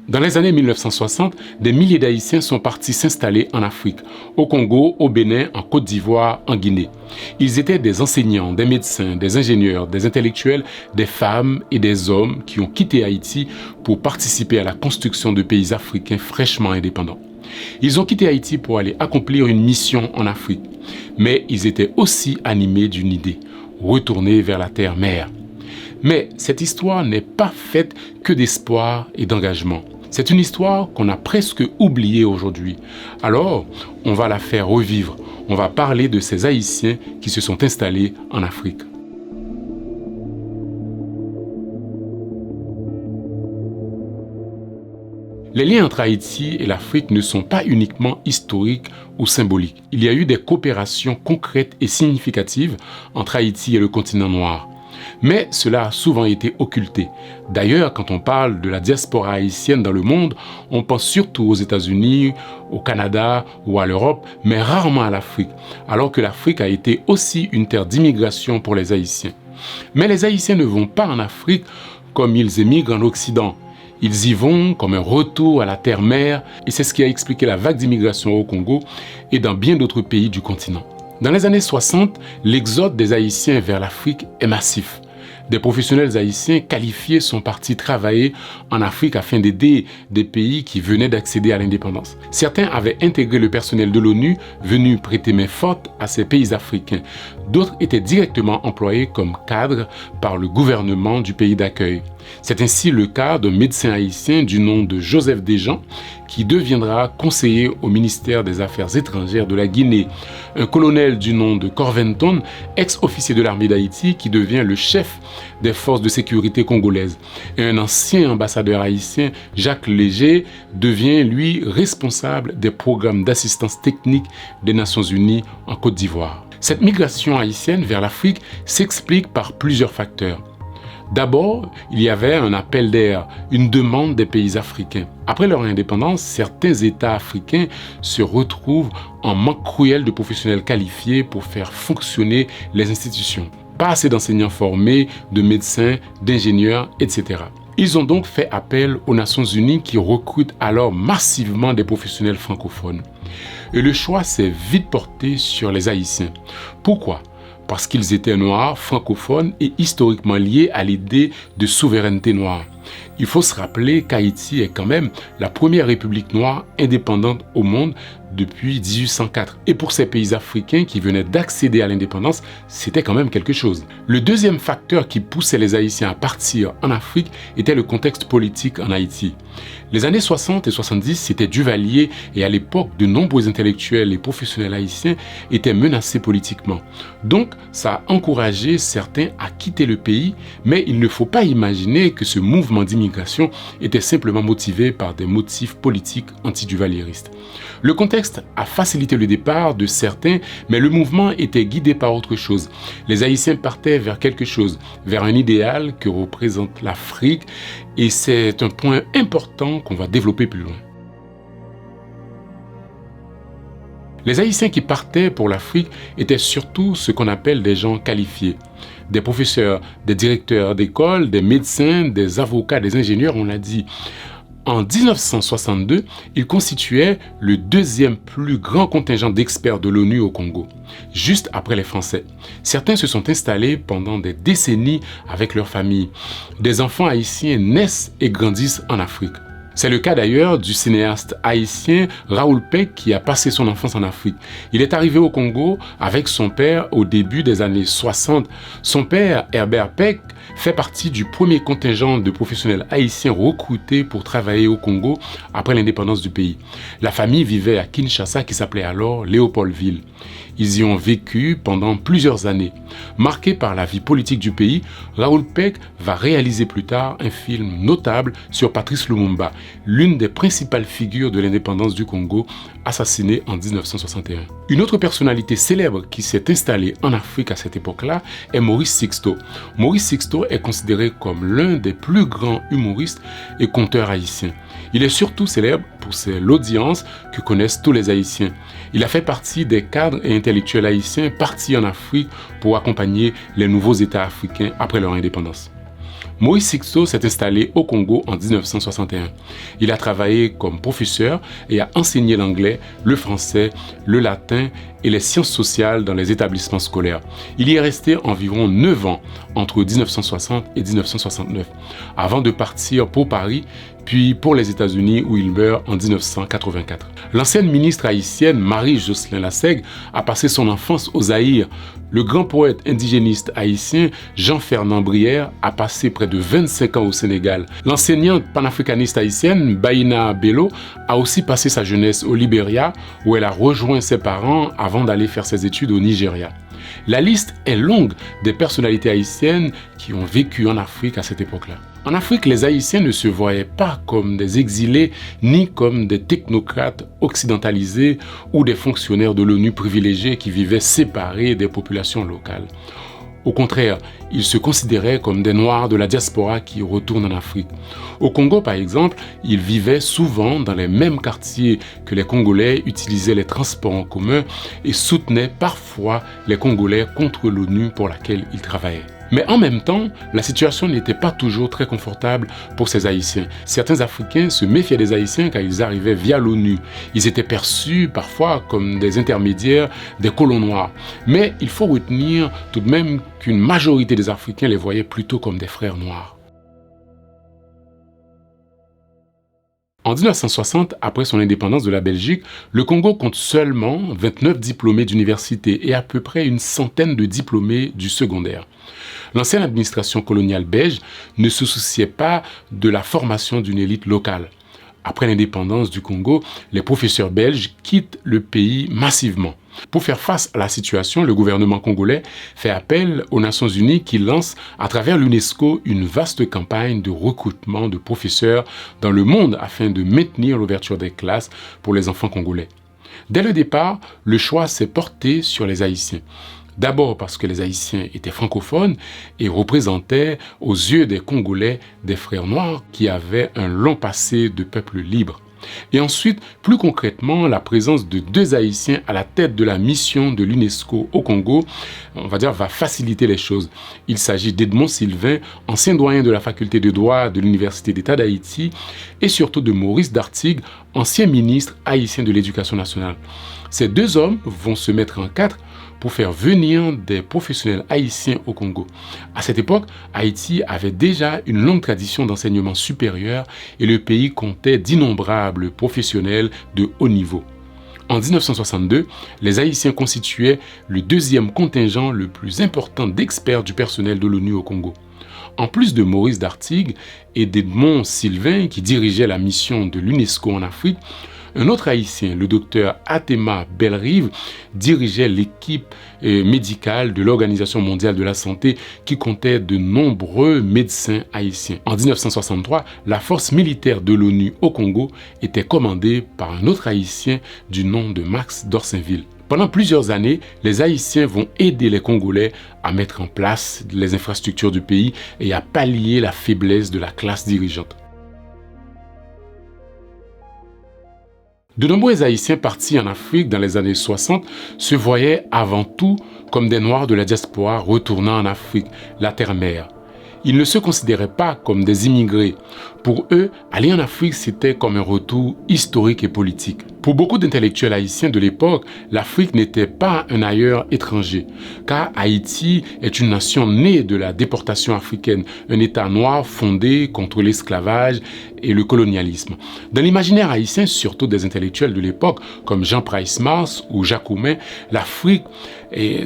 Dans les années 1960, des milliers d'Haïtiens sont partis s'installer en Afrique, au Congo, au Bénin, en Côte d'Ivoire, en Guinée. Ils étaient des enseignants, des médecins, des ingénieurs, des intellectuels, des femmes et des hommes qui ont quitté Haïti pour participer à la construction de pays africains fraîchement indépendants. Ils ont quitté Haïti pour aller accomplir une mission en Afrique. Mais ils étaient aussi animés d'une idée, retourner vers la terre-mère. Mais cette histoire n'est pas faite que d'espoir et d'engagement. C'est une histoire qu'on a presque oubliée aujourd'hui. Alors, on va la faire revivre. On va parler de ces Haïtiens qui se sont installés en Afrique. Les liens entre Haïti et l'Afrique ne sont pas uniquement historiques ou symboliques. Il y a eu des coopérations concrètes et significatives entre Haïti et le continent noir. Mais cela a souvent été occulté. D'ailleurs, quand on parle de la diaspora haïtienne dans le monde, on pense surtout aux États-Unis, au Canada ou à l'Europe, mais rarement à l'Afrique, alors que l'Afrique a été aussi une terre d'immigration pour les Haïtiens. Mais les Haïtiens ne vont pas en Afrique comme ils émigrent en Occident. Ils y vont comme un retour à la terre-mère, et c'est ce qui a expliqué la vague d'immigration au Congo et dans bien d'autres pays du continent. Dans les années 60, l'exode des Haïtiens vers l'Afrique est massif. Des professionnels haïtiens qualifiés sont partis travailler en Afrique afin d'aider des pays qui venaient d'accéder à l'indépendance. Certains avaient intégré le personnel de l'ONU venu prêter main forte à ces pays africains. D'autres étaient directement employés comme cadres par le gouvernement du pays d'accueil. C'est ainsi le cas d'un médecin haïtien du nom de Joseph Desjans qui deviendra conseiller au ministère des Affaires étrangères de la Guinée. Un colonel du nom de Corventon, ex-officier de l'armée d'Haïti qui devient le chef des forces de sécurité congolaises. Et un ancien ambassadeur haïtien, Jacques Léger, devient lui responsable des programmes d'assistance technique des Nations Unies en Côte d'Ivoire. Cette migration haïtienne vers l'Afrique s'explique par plusieurs facteurs. D'abord, il y avait un appel d'air, une demande des pays africains. Après leur indépendance, certains États africains se retrouvent en manque cruel de professionnels qualifiés pour faire fonctionner les institutions. Pas assez d'enseignants formés, de médecins, d'ingénieurs, etc. Ils ont donc fait appel aux Nations Unies qui recrutent alors massivement des professionnels francophones. Et le choix s'est vite porté sur les Haïtiens. Pourquoi ? Parce qu'ils étaient noirs, francophones et historiquement liés à l'idée de souveraineté noire. Il faut se rappeler qu'Haïti est quand même la première république noire indépendante au monde depuis 1804. Et pour ces pays africains qui venaient d'accéder à l'indépendance, c'était quand même quelque chose. Le deuxième facteur qui poussait les Haïtiens à partir en Afrique était le contexte politique en Haïti. Les années 60 et 70, c'était Duvalier et à l'époque, de nombreux intellectuels et professionnels haïtiens étaient menacés politiquement. Donc, ça a encouragé certains à quitter le pays, mais il ne faut pas imaginer que ce mouvement d'immigration était simplement motivé par des motifs politiques anti-duvalieristes. Le contexte a facilité le départ de certains, mais le mouvement était guidé par autre chose. Les Haïtiens partaient vers quelque chose, vers un idéal que représente l'Afrique, et c'est un point important qu'on va développer plus loin. Les Haïtiens qui partaient pour l'Afrique étaient surtout ce qu'on appelle des gens qualifiés. Des professeurs, des directeurs d'école, des médecins, des avocats, des ingénieurs, on l'a dit. En 1962, ils constituaient le deuxième plus grand contingent d'experts de l'ONU au Congo, juste après les Français. Certains se sont installés pendant des décennies avec leurs familles. Des enfants haïtiens naissent et grandissent en Afrique. C'est le cas d'ailleurs du cinéaste haïtien Raoul Peck qui a passé son enfance en Afrique. Il est arrivé au Congo avec son père au début des années 60. Son père, Herbert Peck, fait partie du premier contingent de professionnels haïtiens recrutés pour travailler au Congo après l'indépendance du pays. La famille vivait à Kinshasa qui s'appelait alors Léopoldville. Ils y ont vécu pendant plusieurs années. Marqué par la vie politique du pays, Raoul Peck va réaliser plus tard un film notable sur Patrice Lumumba, l'une des principales figures de l'indépendance du Congo, assassiné en 1961. Une autre personnalité célèbre qui s'est installée en Afrique à cette époque-là est Maurice Sixto. Maurice Sixto est considéré comme l'un des plus grands humoristes et conteurs haïtiens. Il est surtout célèbre pour l'audience que connaissent tous les Haïtiens. Il a fait partie des cadres et intellectuels haïtiens partis en Afrique pour accompagner les nouveaux États africains après leur indépendance. Maurice Sixto s'est installé au Congo en 1961. Il a travaillé comme professeur et a enseigné l'anglais, le français, le latin et les sciences sociales dans les établissements scolaires. Il y est resté environ 9 ans entre 1960 et 1969, avant de partir pour Paris, puis pour les États-Unis où il meurt en 1984. L'ancienne ministre haïtienne Marie-Jocelyn Lassègue a passé son enfance au Zaïre. Le grand poète indigéniste haïtien Jean-Fernand Brière a passé près de 25 ans au Sénégal. L'enseignante panafricaniste haïtienne Baïna Bello a aussi passé sa jeunesse au Libéria où elle a rejoint ses parents avant d'aller faire ses études au Nigeria. La liste est longue des personnalités haïtiennes qui ont vécu en Afrique à cette époque-là. En Afrique, les Haïtiens ne se voyaient pas comme des exilés ni comme des technocrates occidentalisés ou des fonctionnaires de l'ONU privilégiés qui vivaient séparés des populations locales. Au contraire, ils se considéraient comme des Noirs de la diaspora qui retournent en Afrique. Au Congo, par exemple, ils vivaient souvent dans les mêmes quartiers que les Congolais, utilisaient les transports en commun et soutenaient parfois les Congolais contre l'ONU pour laquelle ils travaillaient. Mais en même temps, la situation n'était pas toujours très confortable pour ces Haïtiens. Certains Africains se méfiaient des Haïtiens car ils arrivaient via l'ONU. Ils étaient perçus parfois comme des intermédiaires, des colons noirs. Mais il faut retenir tout de même qu'une majorité des Africains les voyaient plutôt comme des frères noirs. En 1960, après son indépendance de la Belgique, le Congo compte seulement 29 diplômés d'université et à peu près une centaine de diplômés du secondaire. L'ancienne administration coloniale belge ne se souciait pas de la formation d'une élite locale. Après l'indépendance du Congo, les professeurs belges quittent le pays massivement. Pour faire face à la situation, le gouvernement congolais fait appel aux Nations Unies qui lancent à travers l'UNESCO une vaste campagne de recrutement de professeurs dans le monde afin de maintenir l'ouverture des classes pour les enfants congolais. Dès le départ, le choix s'est porté sur les Haïtiens. D'abord parce que les Haïtiens étaient francophones et représentaient aux yeux des Congolais des frères noirs qui avaient un long passé de peuple libre. Et ensuite, plus concrètement, la présence de 2 Haïtiens à la tête de la mission de l'UNESCO au Congo, va faciliter les choses. Il s'agit d'Edmond Sylvain, ancien doyen de la faculté de droit de l'Université d'État d'Haïti, et surtout de Maurice Dartigue, ancien ministre haïtien de l'Éducation nationale. Ces 2 hommes vont se mettre en 4 pour faire venir des professionnels haïtiens au Congo. À cette époque, Haïti avait déjà une longue tradition d'enseignement supérieur et le pays comptait d'innombrables professionnels de haut niveau. En 1962, les Haïtiens constituaient le 2e contingent le plus important d'experts du personnel de l'ONU au Congo. En plus de Maurice Dartigue et d'Edmond Sylvain qui dirigeait la mission de l'UNESCO en Afrique, un autre Haïtien, le docteur Atema Belrive, dirigeait l'équipe médicale de l'Organisation mondiale de la santé qui comptait de nombreux médecins haïtiens. En 1963, la force militaire de l'ONU au Congo était commandée par un autre Haïtien du nom de Max Dorsainville. Pendant plusieurs années, les Haïtiens vont aider les Congolais à mettre en place les infrastructures du pays et à pallier la faiblesse de la classe dirigeante. De nombreux Haïtiens partis en Afrique dans les années 60 se voyaient avant tout comme des Noirs de la diaspora retournant en Afrique, la terre-mère. Ils ne se considéraient pas comme des immigrés. Pour eux, aller en Afrique, c'était comme un retour historique et politique. Pour beaucoup d'intellectuels haïtiens de l'époque, l'Afrique n'était pas un ailleurs étranger, car Haïti est une nation née de la déportation africaine, un État noir fondé contre l'esclavage et le colonialisme. Dans l'imaginaire haïtien, surtout des intellectuels de l'époque, comme Jean Price Mars ou Jacques Oumain, l'Afrique,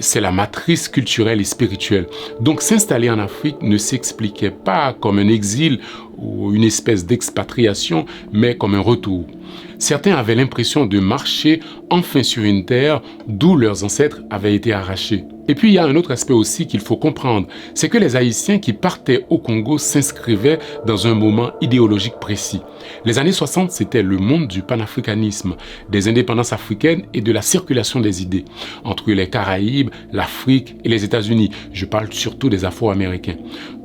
c'est la matrice culturelle et spirituelle. Donc s'installer en Afrique ne s'expliquait pas comme un exil ou une espèce d'expatriation, mais comme un retour. Certains avaient l'impression de marcher enfin sur une terre d'où leurs ancêtres avaient été arrachés. Et puis il y a un autre aspect aussi qu'il faut comprendre, c'est que les Haïtiens qui partaient au Congo s'inscrivaient dans un moment idéologique précis. Les années 60, c'était le monde du panafricanisme, des indépendances africaines et de la circulation des idées entre les Caraïbes, l'Afrique et les États-Unis. Je parle surtout des Afro-Américains.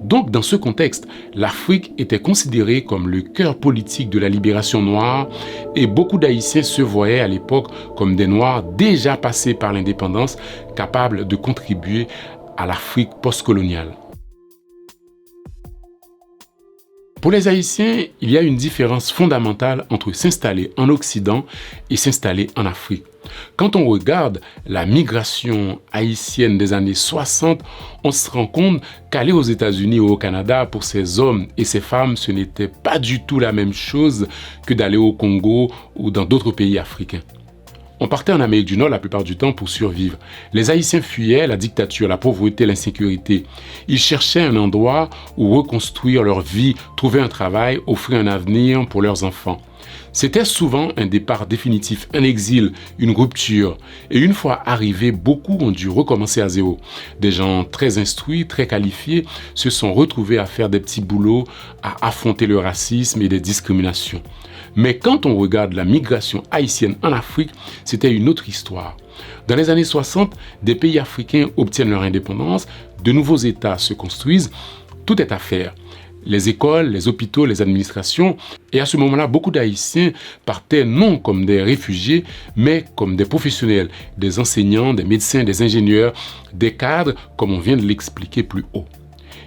Donc dans ce contexte, l'Afrique était considérée comme le cœur politique de la libération noire et beaucoup d'Haïtiens se voyaient à l'époque comme des Noirs déjà passés par l'indépendance, capables de contribuer à l'Afrique postcoloniale. Pour les Haïtiens, il y a une différence fondamentale entre s'installer en Occident et s'installer en Afrique. Quand on regarde la migration haïtienne des années 60, on se rend compte qu'aller aux États-Unis ou au Canada pour ces hommes et ces femmes, ce n'était pas du tout la même chose que d'aller au Congo ou dans d'autres pays africains. On partait en Amérique du Nord la plupart du temps pour survivre. Les Haïtiens fuyaient la dictature, la pauvreté, l'insécurité. Ils cherchaient un endroit où reconstruire leur vie, trouver un travail, offrir un avenir pour leurs enfants. C'était souvent un départ définitif, un exil, une rupture. Et une fois arrivés, beaucoup ont dû recommencer à zéro. Des gens très instruits, très qualifiés, se sont retrouvés à faire des petits boulots, à affronter le racisme et les discriminations. Mais quand on regarde la migration haïtienne en Afrique, c'était une autre histoire. Dans les années 60, des pays africains obtiennent leur indépendance, de nouveaux États se construisent, tout est à faire. Les écoles, les hôpitaux, les administrations. Et à ce moment-là, beaucoup d'Haïtiens partaient non comme des réfugiés, mais comme des professionnels, des enseignants, des médecins, des ingénieurs, des cadres, comme on vient de l'expliquer plus haut.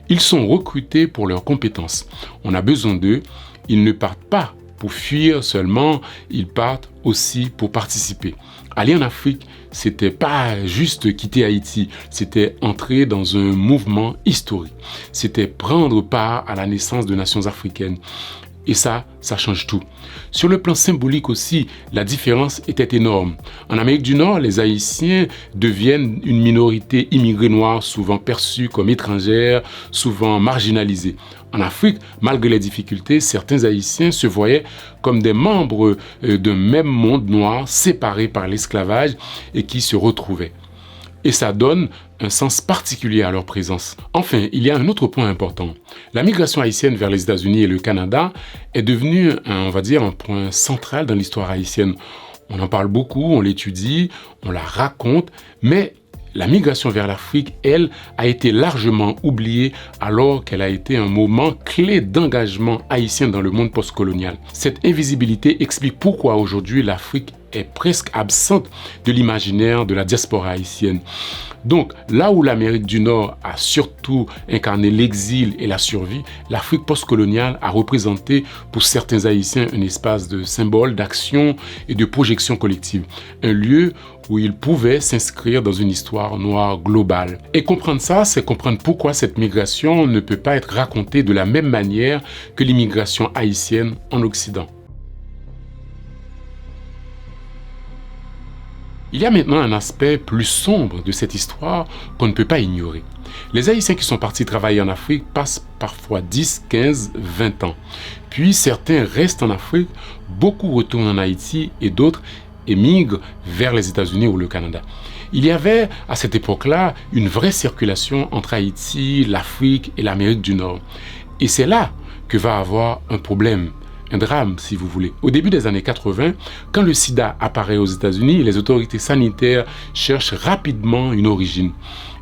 Ils sont recrutés pour leurs compétences. On a besoin d'eux. Ils ne partent pas pour fuir seulement, ils partent aussi pour participer. Aller en Afrique, c'était pas juste quitter Haïti, c'était entrer dans un mouvement historique. C'était prendre part à la naissance de nations africaines. Et ça change tout. Sur le plan symbolique aussi, la différence était énorme. En Amérique du Nord, les Haïtiens deviennent une minorité immigrée noire, souvent perçue comme étrangère, souvent marginalisée. En Afrique, malgré les difficultés, certains Haïtiens se voyaient comme des membres d'un même monde noir, séparés par l'esclavage et qui se retrouvaient. Et ça donne un sens particulier à leur présence. Enfin, il y a un autre point important. La migration haïtienne vers les États-Unis et le Canada est devenue, un point central dans l'histoire haïtienne. On en parle beaucoup, on l'étudie, on la raconte, mais la migration vers l'Afrique, elle, a été largement oubliée alors qu'elle a été un moment clé d'engagement haïtien dans le monde postcolonial. Cette invisibilité explique pourquoi aujourd'hui l'Afrique est presque absente de l'imaginaire de la diaspora haïtienne. Donc, là où l'Amérique du Nord a surtout incarné l'exil et la survie, l'Afrique postcoloniale a représenté pour certains Haïtiens un espace de symbole, d'action et de projection collective. Un lieu où ils pouvaient s'inscrire dans une histoire noire globale. Et comprendre ça, c'est comprendre pourquoi cette migration ne peut pas être racontée de la même manière que l'immigration haïtienne en Occident. Il y a maintenant un aspect plus sombre de cette histoire qu'on ne peut pas ignorer. Les Haïtiens qui sont partis travailler en Afrique passent parfois 10, 15, 20 ans. Puis certains restent en Afrique, beaucoup retournent en Haïti et d'autres émigrent vers les États-Unis ou le Canada. Il y avait à cette époque-là une vraie circulation entre Haïti, l'Afrique et l'Amérique du Nord. Et c'est là que va avoir un problème. Un drame, si vous voulez. Au début des années 80, quand le sida apparaît aux États-Unis, les autorités sanitaires cherchent rapidement une origine.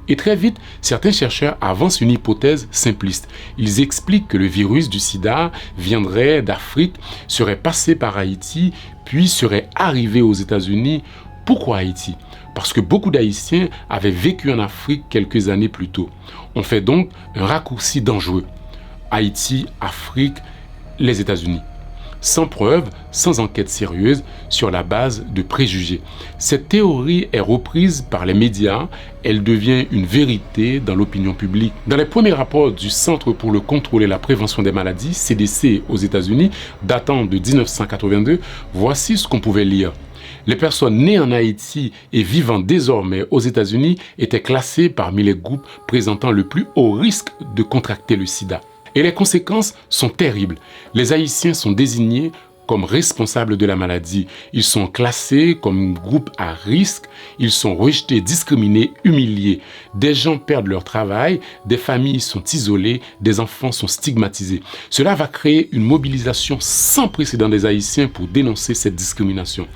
Et très vite, certains chercheurs avancent une hypothèse simpliste. Ils expliquent que le virus du sida viendrait d'Afrique, serait passé par Haïti, puis serait arrivé aux États-Unis. Pourquoi Haïti ? Parce que beaucoup d'Haïtiens avaient vécu en Afrique quelques années plus tôt. On fait donc un raccourci dangereux. Haïti, Afrique, les États-Unis. Sans preuve, sans enquête sérieuse, sur la base de préjugés. Cette théorie est reprise par les médias, elle devient une vérité dans l'opinion publique. Dans les premiers rapports du Centre pour le contrôle et la prévention des maladies, CDC aux États-Unis, datant de 1982, voici ce qu'on pouvait lire. Les personnes nées en Haïti et vivant désormais aux États-Unis étaient classées parmi les groupes présentant le plus haut risque de contracter le sida. Et les conséquences sont terribles. Les Haïtiens sont désignés comme responsables de la maladie. Ils sont classés comme groupe à risque. Ils sont rejetés, discriminés, humiliés. Des gens perdent leur travail, des familles sont isolées, des enfants sont stigmatisés. Cela va créer une mobilisation sans précédent des Haïtiens pour dénoncer cette discrimination.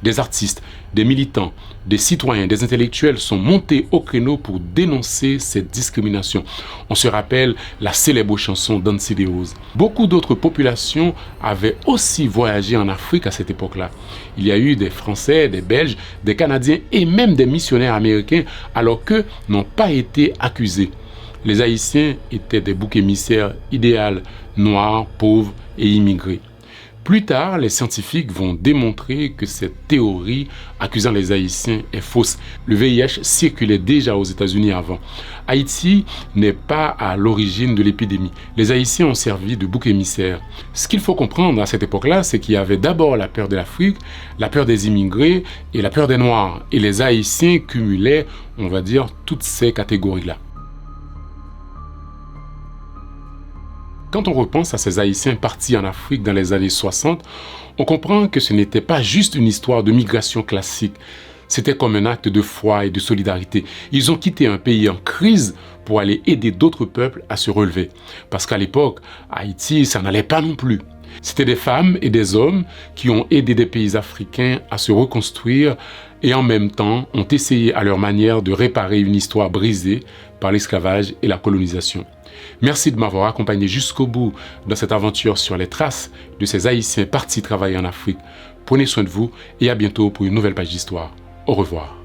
Des artistes, des militants, des citoyens, des intellectuels sont montés au créneau pour dénoncer cette discrimination. On se rappelle la célèbre chanson d'Ansi de Rose. Beaucoup d'autres populations avaient aussi voyagé en Afrique à cette époque-là. Il y a eu des Français, des Belges, des Canadiens et même des missionnaires américains, alors qu'eux n'ont pas été accusés. Les Haïtiens étaient des boucs émissaires idéaux noirs, pauvres et immigrés. Plus tard, les scientifiques vont démontrer que cette théorie accusant les Haïtiens est fausse. Le VIH circulait déjà aux États-Unis avant. Haïti n'est pas à l'origine de l'épidémie. Les Haïtiens ont servi de bouc émissaire. Ce qu'il faut comprendre à cette époque-là, c'est qu'il y avait d'abord la peur de l'Afrique, la peur des immigrés et la peur des Noirs. Et les Haïtiens cumulaient, on va dire, toutes ces catégories-là. Quand on repense à ces Haïtiens partis en Afrique dans les années 60, on comprend que ce n'était pas juste une histoire de migration classique. C'était comme un acte de foi et de solidarité. Ils ont quitté un pays en crise pour aller aider d'autres peuples à se relever. Parce qu'à l'époque, Haïti, ça n'allait pas non plus. C'était des femmes et des hommes qui ont aidé des pays africains à se reconstruire et en même temps ont essayé à leur manière de réparer une histoire brisée par l'esclavage et la colonisation. Merci de m'avoir accompagné jusqu'au bout dans cette aventure sur les traces de ces Haïtiens partis travailler en Afrique. Prenez soin de vous et à bientôt pour une nouvelle page d'histoire. Au revoir.